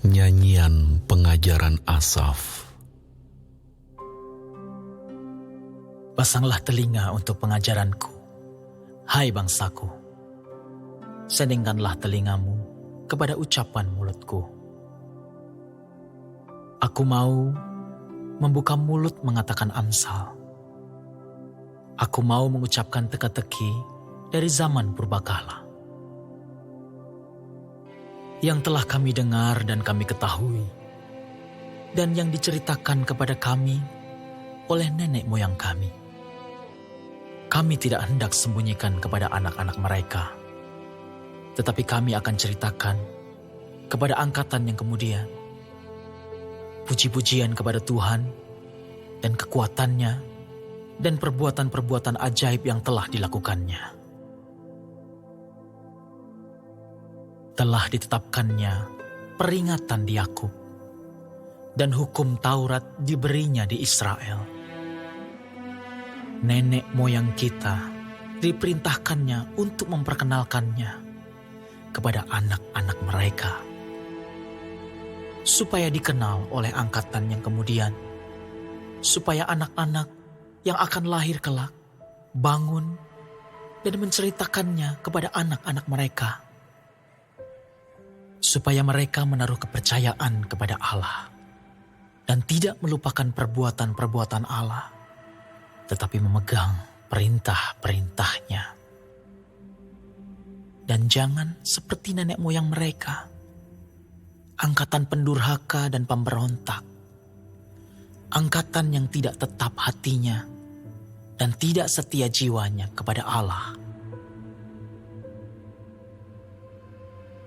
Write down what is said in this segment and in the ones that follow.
Nyanyian Pengajaran Asaf. Pasanglah telinga untuk pengajaranku, hai bangsaku. Sendingkanlah telingamu kepada ucapan mulutku. Aku mau membuka mulut mengatakan amsal. Aku mau mengucapkan teka-teki dari zaman purbakala. Yang telah kami dengar dan kami ketahui, dan yang diceritakan kepada kami oleh nenek moyang kami. Kami tidak hendak sembunyikan kepada anak-anak mereka, tetapi kami akan ceritakan kepada angkatan yang kemudian. Puji-pujian kepada Tuhan dan kekuatannya dan perbuatan-perbuatan ajaib yang telah dilakukannya. Telah ditetapkannya peringatan di Yakub, dan hukum Taurat diberinya di Israel. Nenek moyang kita diperintahkannya untuk memperkenalkannya kepada anak-anak mereka, supaya dikenal oleh angkatan yang kemudian, supaya anak-anak yang akan lahir kelak bangun dan menceritakannya kepada anak-anak mereka, supaya mereka menaruh kepercayaan kepada Allah dan tidak melupakan perbuatan-perbuatan Allah, tetapi memegang perintah-perintahnya. Dan jangan seperti nenek moyang mereka, angkatan pendurhaka dan pemberontak, angkatan yang tidak tetap hatinya dan tidak setia jiwanya kepada Allah.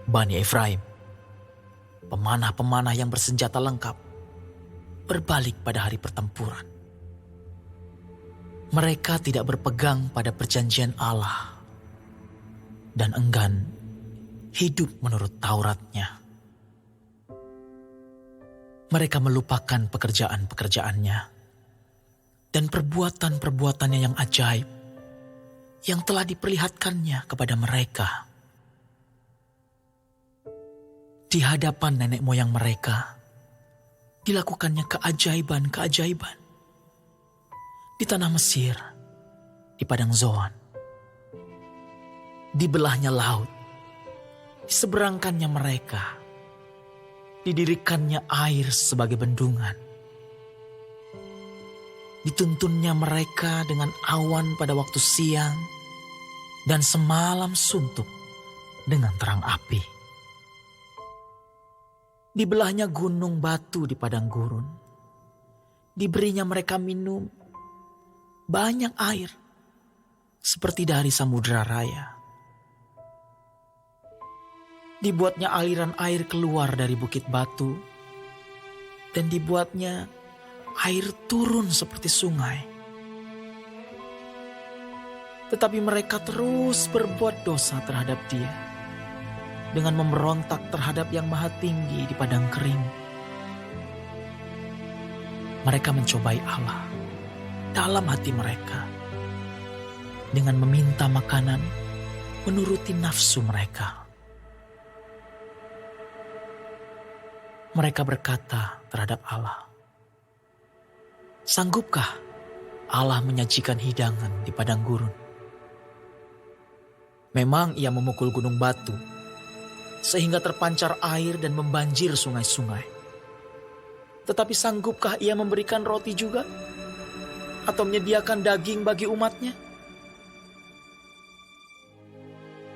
Bani Efraim, pemanah-pemanah yang bersenjata lengkap, berbalik pada hari pertempuran. Mereka tidak berpegang pada perjanjian Allah dan enggan hidup menurut Tauratnya. Mereka melupakan pekerjaan-pekerjaannya dan perbuatan-perbuatannya yang ajaib yang telah diperlihatkannya kepada mereka. Di hadapan nenek moyang mereka, dilakukannya keajaiban-keajaiban. Di tanah Mesir, di padang Zoan, dibelahnya laut, diseberangkannya mereka, didirikannya air sebagai bendungan. Dituntunnya mereka dengan awan pada waktu siang dan semalam suntuk dengan terang api. Dibelahnya gunung batu di padang gurun. Diberinya mereka minum banyak air seperti dari samudera raya. Dibuatnya aliran air keluar dari bukit batu dan dibuatnya air turun seperti sungai. Tetapi mereka terus berbuat dosa terhadap Dia dengan memberontak terhadap Yang Maha Tinggi di padang kering. Mereka mencobai Allah dalam hati mereka dengan meminta makanan menuruti nafsu mereka. Mereka berkata terhadap Allah, "Sanggupkah Allah menyajikan hidangan di padang gurun? Memang Ia memukul gunung batu, sehingga terpancar air dan membanjir sungai-sungai. Tetapi sanggupkah Ia memberikan roti juga? Atau menyediakan daging bagi umatnya?"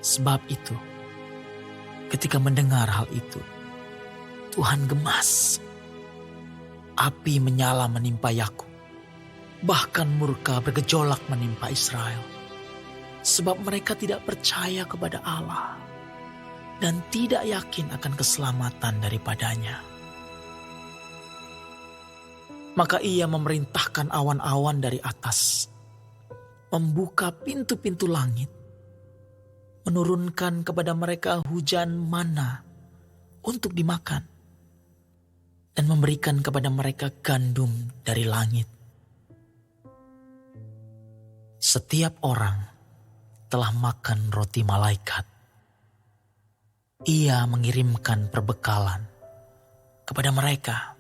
Sebab itu, ketika mendengar hal itu, Tuhan gemas. Api menyala menimpa Yakub, bahkan murka bergejolak menimpa Israel. Sebab mereka tidak percaya kepada Allah dan tidak yakin akan keselamatan daripadanya. Maka Ia memerintahkan awan-awan dari atas, membuka pintu-pintu langit, menurunkan kepada mereka hujan mana untuk dimakan, dan memberikan kepada mereka gandum dari langit. Setiap orang telah makan roti malaikat. Ia mengirimkan perbekalan kepada mereka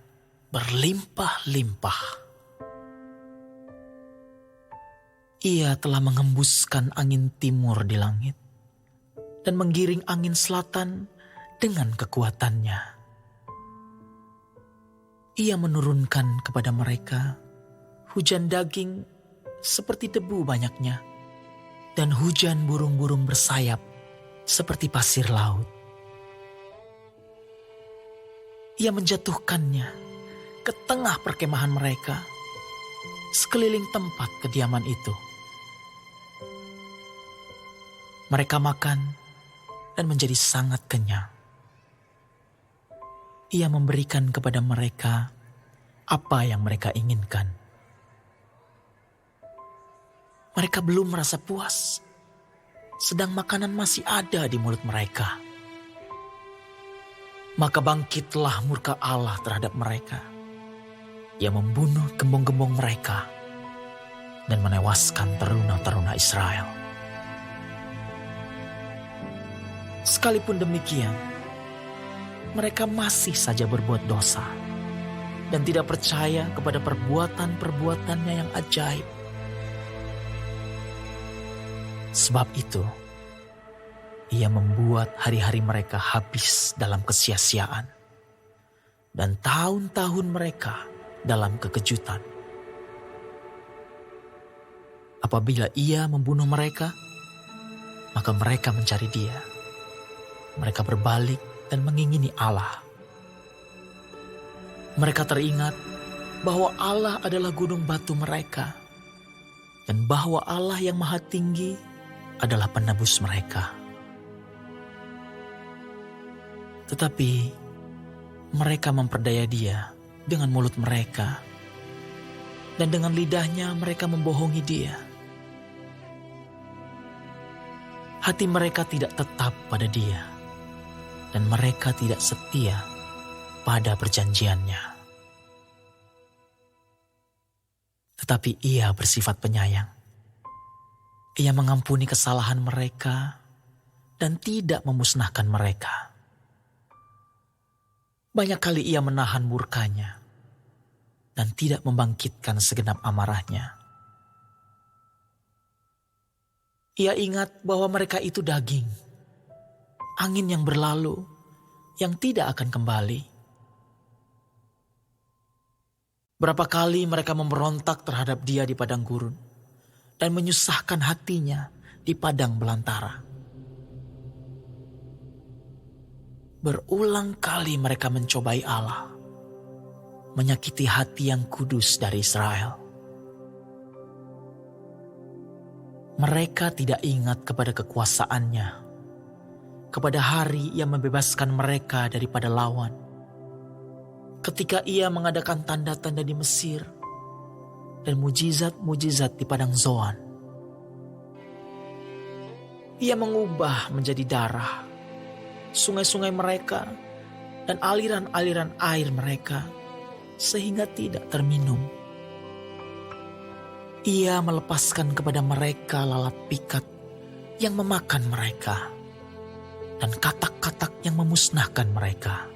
berlimpah-limpah. Ia telah mengembuskan angin timur di langit dan menggiring angin selatan dengan kekuatannya. Ia menurunkan kepada mereka hujan daging seperti debu banyaknya dan hujan burung-burung bersayap seperti pasir laut. Ia menjatuhkannya ke tengah perkemahan mereka, sekeliling tempat kediaman itu. Mereka makan dan menjadi sangat kenyang. Ia memberikan kepada mereka apa yang mereka inginkan. Mereka belum merasa puas, sedang makanan masih ada di mulut mereka. Maka bangkitlah murka Allah terhadap mereka. Ia membunuh gembong-gembong mereka dan menewaskan teruna-teruna Israel. Sekalipun demikian, mereka masih saja berbuat dosa dan tidak percaya kepada perbuatan-perbuatannya yang ajaib. Sebab itu, ia membuat hari-hari mereka habis dalam kesia-siaan dan tahun-tahun mereka dalam kekejutan. Apabila ia membunuh mereka, maka mereka mencari dia. Mereka berbalik dan mengingini Allah. Mereka teringat bahwa Allah adalah gunung batu mereka dan bahwa Allah yang Maha Tinggi adalah penebus mereka. Tetapi mereka memperdaya dia dengan mulut mereka dan dengan lidahnya mereka membohongi dia. Hati mereka tidak tetap pada dia dan mereka tidak setia pada perjanjiannya. Tetapi ia bersifat penyayang. Ia mengampuni kesalahan mereka dan tidak memusnahkan mereka. Banyak kali ia menahan murkanya dan tidak membangkitkan segenap amarahnya. Ia ingat bahwa mereka itu daging, angin yang berlalu, yang tidak akan kembali. Berapa kali mereka memberontak terhadap dia di padang gurun dan menyusahkan hatinya di padang belantara. Berulang kali mereka mencobai Allah, menyakiti hati yang kudus dari Israel. Mereka tidak ingat kepada kekuasaannya, kepada hari ia membebaskan mereka daripada lawan. Ketika ia mengadakan tanda-tanda di Mesir dan mujizat-mujizat di padang Zoan. Ia mengubah menjadi darah sungai-sungai mereka dan aliran-aliran air mereka sehingga tidak terminum. Ia melepaskan kepada mereka lalat pikat yang memakan mereka dan katak-katak yang memusnahkan mereka.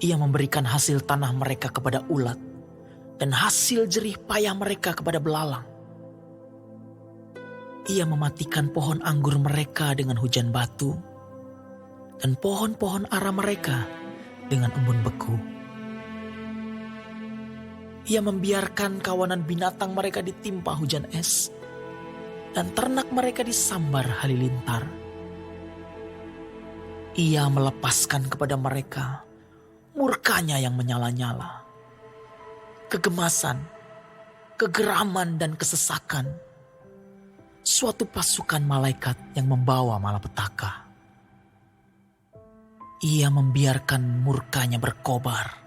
Ia memberikan hasil tanah mereka kepada ulat dan hasil jerih payah mereka kepada belalang. Ia mematikan pohon anggur mereka dengan hujan batu dan pohon-pohon ara mereka dengan embun beku. Ia membiarkan kawanan binatang mereka ditimpa hujan es dan ternak mereka disambar halilintar. Ia melepaskan kepada mereka murkanya yang menyala-nyala, kegemasan, kegeraman dan kesesakan, suatu pasukan malaikat yang membawa malapetaka. Ia membiarkan murkanya berkobar.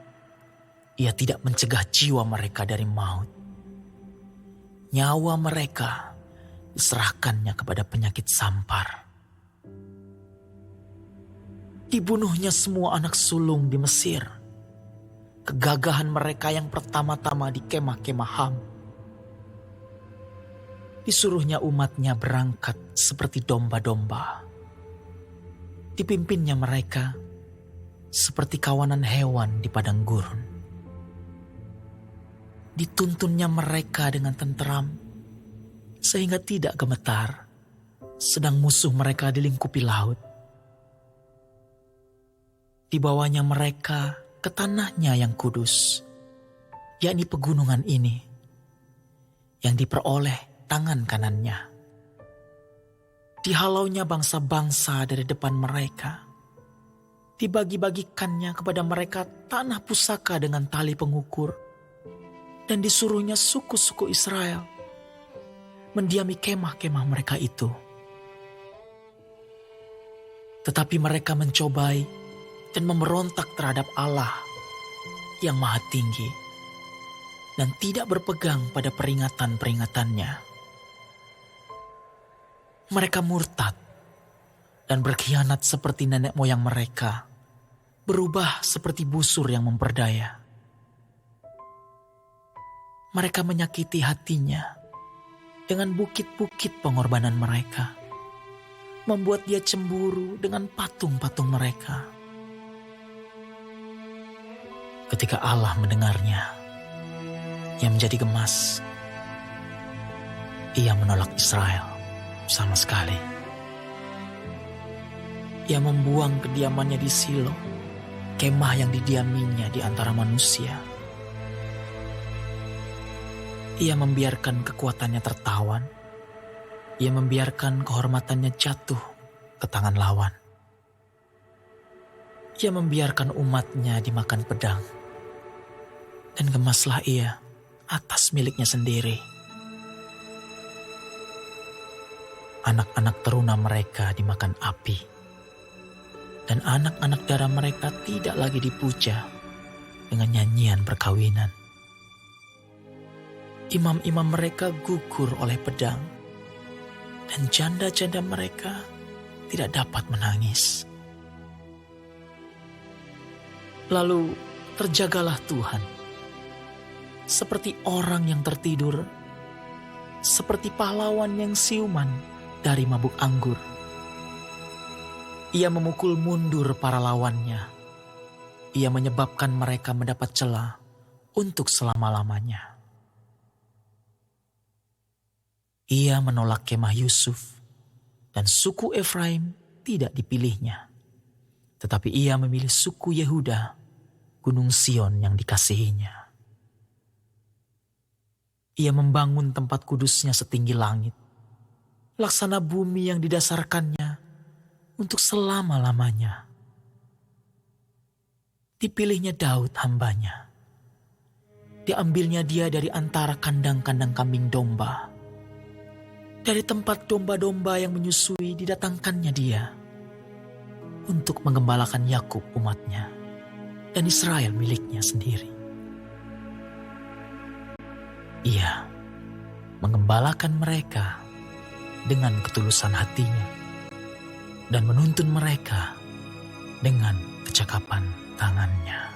Ia tidak mencegah jiwa mereka dari maut. Nyawa mereka diserahkannya kepada penyakit sampar. Dibunuhnya semua anak sulung di Mesir. Kegagahan mereka yang pertama-tama di kemah-kemah Ham. Disuruhnya umatnya berangkat seperti domba-domba. Dipimpinnya mereka seperti kawanan hewan di padang gurun. Dituntunnya mereka dengan tenteram, sehingga tidak gemetar, sedang musuh mereka dilingkupi laut. Dibawanya mereka ke tanahnya yang kudus, yakni pegunungan ini, yang diperoleh tangan kanannya. Dihalaunya bangsa-bangsa dari depan mereka, dibagi-bagikannya kepada mereka tanah pusaka dengan tali pengukur, dan disuruhnya suku-suku Israel mendiami kemah-kemah mereka itu. Tetapi mereka mencobai dan memberontak terhadap Allah yang Maha Tinggi dan tidak berpegang pada peringatan-peringatannya. Mereka murtad dan berkhianat seperti nenek moyang mereka, berubah seperti busur yang memperdaya. Mereka menyakiti hatinya dengan bukit-bukit pengorbanan mereka, membuat dia cemburu dengan patung-patung mereka. Ketika Allah mendengarnya, ia menjadi gemas. Ia menolak Israel sama sekali. Ia membuang kediamannya di Silo, kemah yang didiaminya di antara manusia. Ia membiarkan kekuatannya tertawan. Ia membiarkan kehormatannya jatuh ke tangan lawan. Ia membiarkan umatnya dimakan pedang. Dan gemaslah ia atas miliknya sendiri. Anak-anak teruna mereka dimakan api. Dan anak-anak darah mereka tidak lagi dipuja dengan nyanyian perkawinan. Imam-imam mereka gugur oleh pedang, dan janda-janda mereka tidak dapat menangis. Lalu terjagalah Tuhan, seperti orang yang tertidur, seperti pahlawan yang siuman dari mabuk anggur. Ia memukul mundur para lawannya. Ia menyebabkan mereka mendapat celah untuk selama-lamanya. Ia menolak kemah Yusuf, dan suku Efraim tidak dipilihnya. Tetapi ia memilih suku Yehuda, Gunung Sion yang dikasihinya. Ia membangun tempat kudusnya setinggi langit, laksana bumi yang didasarkannya untuk selama-lamanya. Dipilihnya Daud hambanya. Diambilnya dia dari antara kandang-kandang kambing domba. Dari tempat domba-domba yang menyusui didatangkannya dia untuk menggembalakan Yakub umatnya dan Israel miliknya sendiri. Ia menggembalakan mereka dengan ketulusan hatinya dan menuntun mereka dengan kecakapan tangannya.